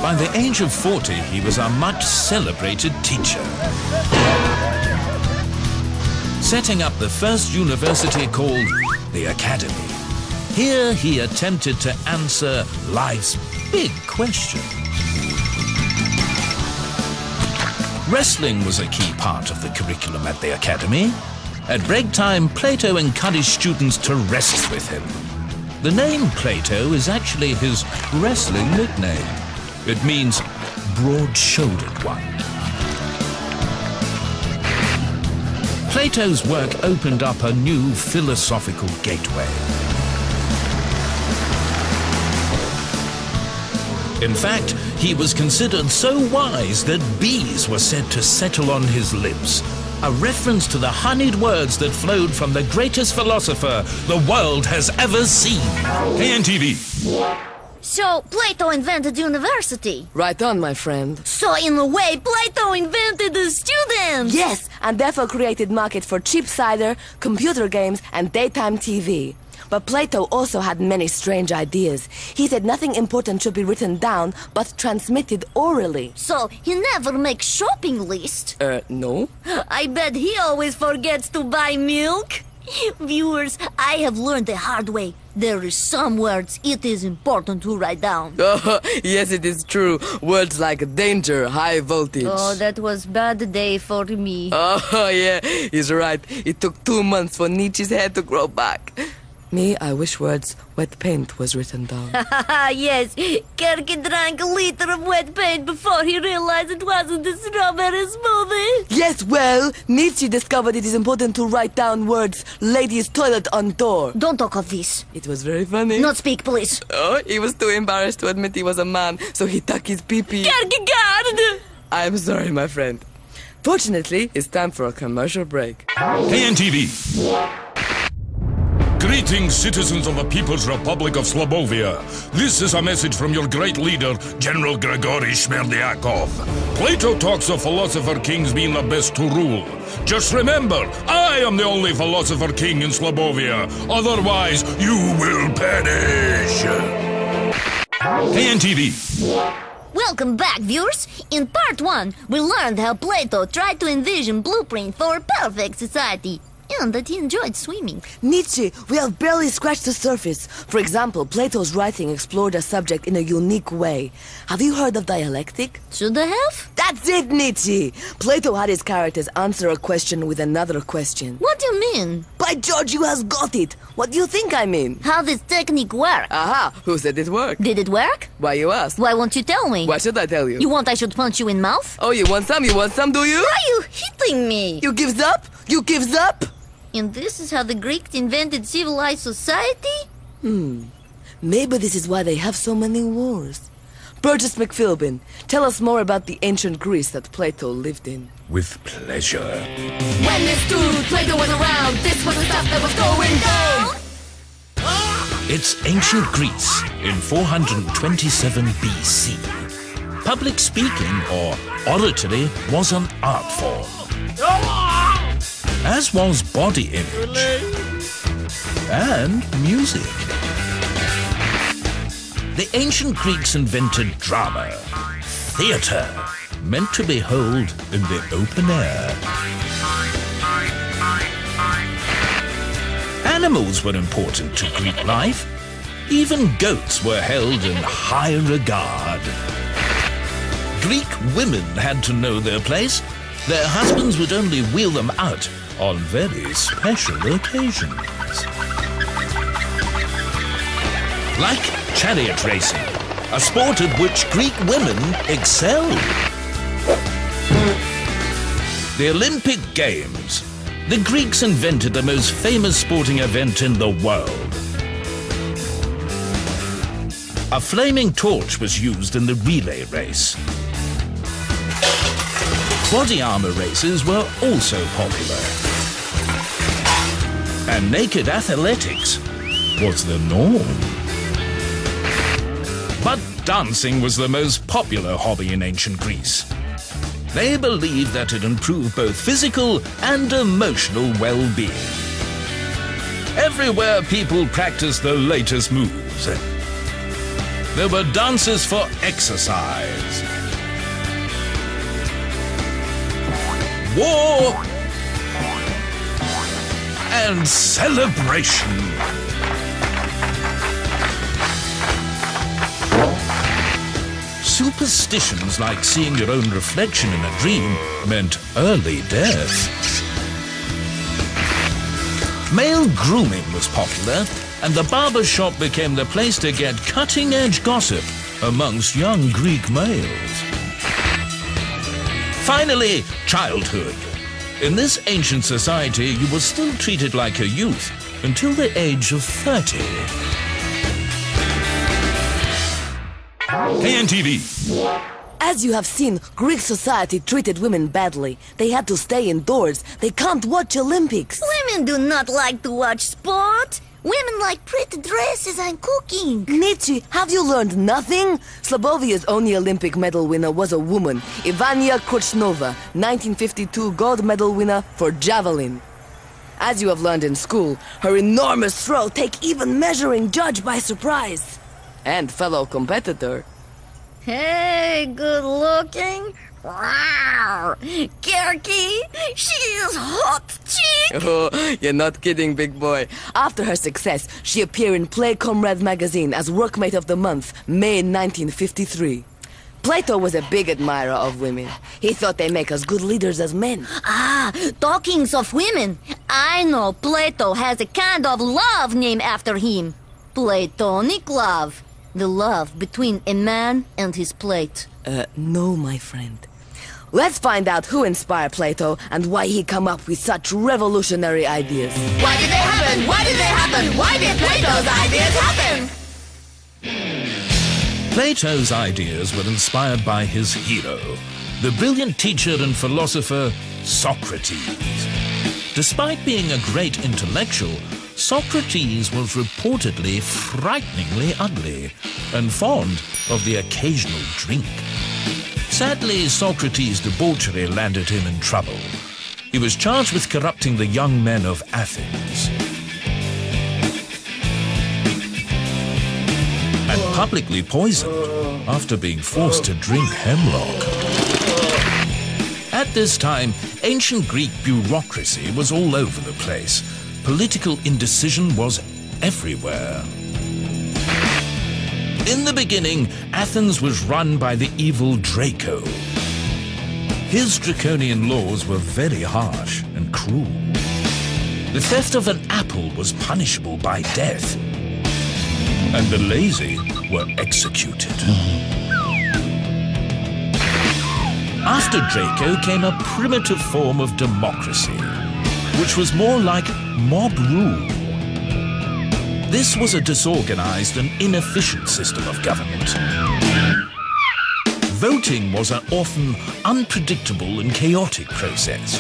By the age of 40, he was a much celebrated teacher, setting up the first university called the Academy. Here he attempted to answer life's big questions. Wrestling was a key part of the curriculum at the Academy. At break time, Plato encouraged students to wrestle with him. The name Plato is actually his wrestling nickname. It means broad-shouldered one. Plato's work opened up a new philosophical gateway. In fact, he was considered so wise that bees were said to settle on his lips, a reference to the honeyed words that flowed from the greatest philosopher the world has ever seen. KNTV. So, Plato invented university. Right on, my friend. So, in a way, Plato invented the students. Yes, and therefore created market for cheap cider, computer games, and daytime TV. But Plato also had many strange ideas. He said nothing important should be written down, but transmitted orally. So, he never makes shopping list. No. I bet he always forgets to buy milk. Viewers, I have learned the hard way. There are some words it is important to write down. Oh, yes, it is true. Words like danger, high voltage. Oh, that was bad day for me. Oh, yeah, he's right. It took 2 months for Nietzsche's hair to grow back. Me, I wish words wet paint was written down. Yes, Kirky drank a liter of wet paint before he realized it wasn't a strawberry smoothie. Yes, well, Nietzsche discovered it is important to write down words, ladies' toilet on door. Don't talk of this. It was very funny. Not speak, please. Oh, he was too embarrassed to admit he was a man, so he tucked his pee-pee. Kierkegaard! I'm sorry, my friend. Fortunately, it's time for a commercial break. KNTV. Greetings, citizens of the People's Republic of Slobovia. This is a message from your great leader, General Grigory Smerdyakov. Plato talks of philosopher kings being the best to rule. Just remember, I am the only philosopher king in Slobovia. Otherwise, you will perish. KNTV. Welcome back, viewers. In part 1, we learned how Plato tried to envision blueprint for a perfect society, and that he enjoyed swimming. Nietzsche, we have barely scratched the surface. For example, Plato's writing explored a subject in a unique way. Have you heard of dialectic? Should I have? That's it, Nietzsche! Plato had his characters answer a question with another question. What do you mean? By George, you has got it! What do you think I mean? How does technique work? Aha! Who said it worked? Did it work? Why you ask? Why won't you tell me? Why should I tell you? You want I should punch you in mouth? Oh, you want some? You want some, do you? Why are you hitting me? You gives up? You gives up? And this is how the Greeks invented civilized society? Maybe this is why they have so many wars. Burgess McPhilbin, tell us more about the ancient Greece that Plato lived in. With pleasure. When this dude Plato was around, this was the stuff that was going down. It's ancient Greece in 427 BC. Public speaking, or oratory, was an art form, as was body image and music. The ancient Greeks invented drama, theatre, meant to behold in the open air. Animals were important to Greek life. Even goats were held in high regard. Greek women had to know their place. Their husbands would only wheel them out on very special occasions. Like chariot racing, a sport at which Greek women excelled. The Olympic Games. The Greeks invented the most famous sporting event in the world. A flaming torch was used in the relay race. Body armor races were also popular. And naked athletics was the norm. But dancing was the most popular hobby in ancient Greece. They believed that it improved both physical and emotional well-being. Everywhere people practiced the latest moves. There were dances for exercise, war, and celebration. Superstitions like seeing your own reflection in a dream meant early death. Male grooming was popular, and the barber shop became the place to get cutting-edge gossip amongst young Greek males. Finally, childhood. In this ancient society, you were still treated like a youth until the age of 30. KNTV. As you have seen, Greek society treated women badly. They had to stay indoors. They can't watch Olympics. Women do not like to watch sport. Women like pretty dresses and cooking. Nietzsche, have you learned nothing? Slobovia's only Olympic medal winner was a woman, Ivania Korchnova, 1952 gold medal winner for javelin. As you have learned in school, her enormous throw take even measuring judge by surprise. And fellow competitor. Hey, good looking. Wow. Kirky, she is hot chick. Oh, you're not kidding, big boy. After her success, she appeared in Play Comrade magazine as Workmate of the Month, May 1953. Plato was a big admirer of women. He thought they make as good leaders as men. Talking of women, I know Plato has a kind of love named after him. Platonic love. The love between a man and his plate. No, my friend. Let's find out who inspired Plato and why he come up with such revolutionary ideas. Why did they happen? Why did they happen? Why did Plato's ideas happen? Plato's ideas were inspired by his hero, the brilliant teacher and philosopher Socrates. Despite being a great intellectual, Socrates was reportedly frighteningly ugly and fond of the occasional drink. Sadly, Socrates' debauchery landed him in trouble. He was charged with corrupting the young men of Athens and publicly poisoned after being forced to drink hemlock. At this time, ancient Greek bureaucracy was all over the place. Political indecision was everywhere. In the beginning, Athens was run by the evil Draco. His draconian laws were very harsh and cruel. The theft of an apple was punishable by death, and the lazy were executed. After Draco came a primitive form of democracy, which was more like mob rule. This was a disorganized and inefficient system of government. Voting was an often unpredictable and chaotic process.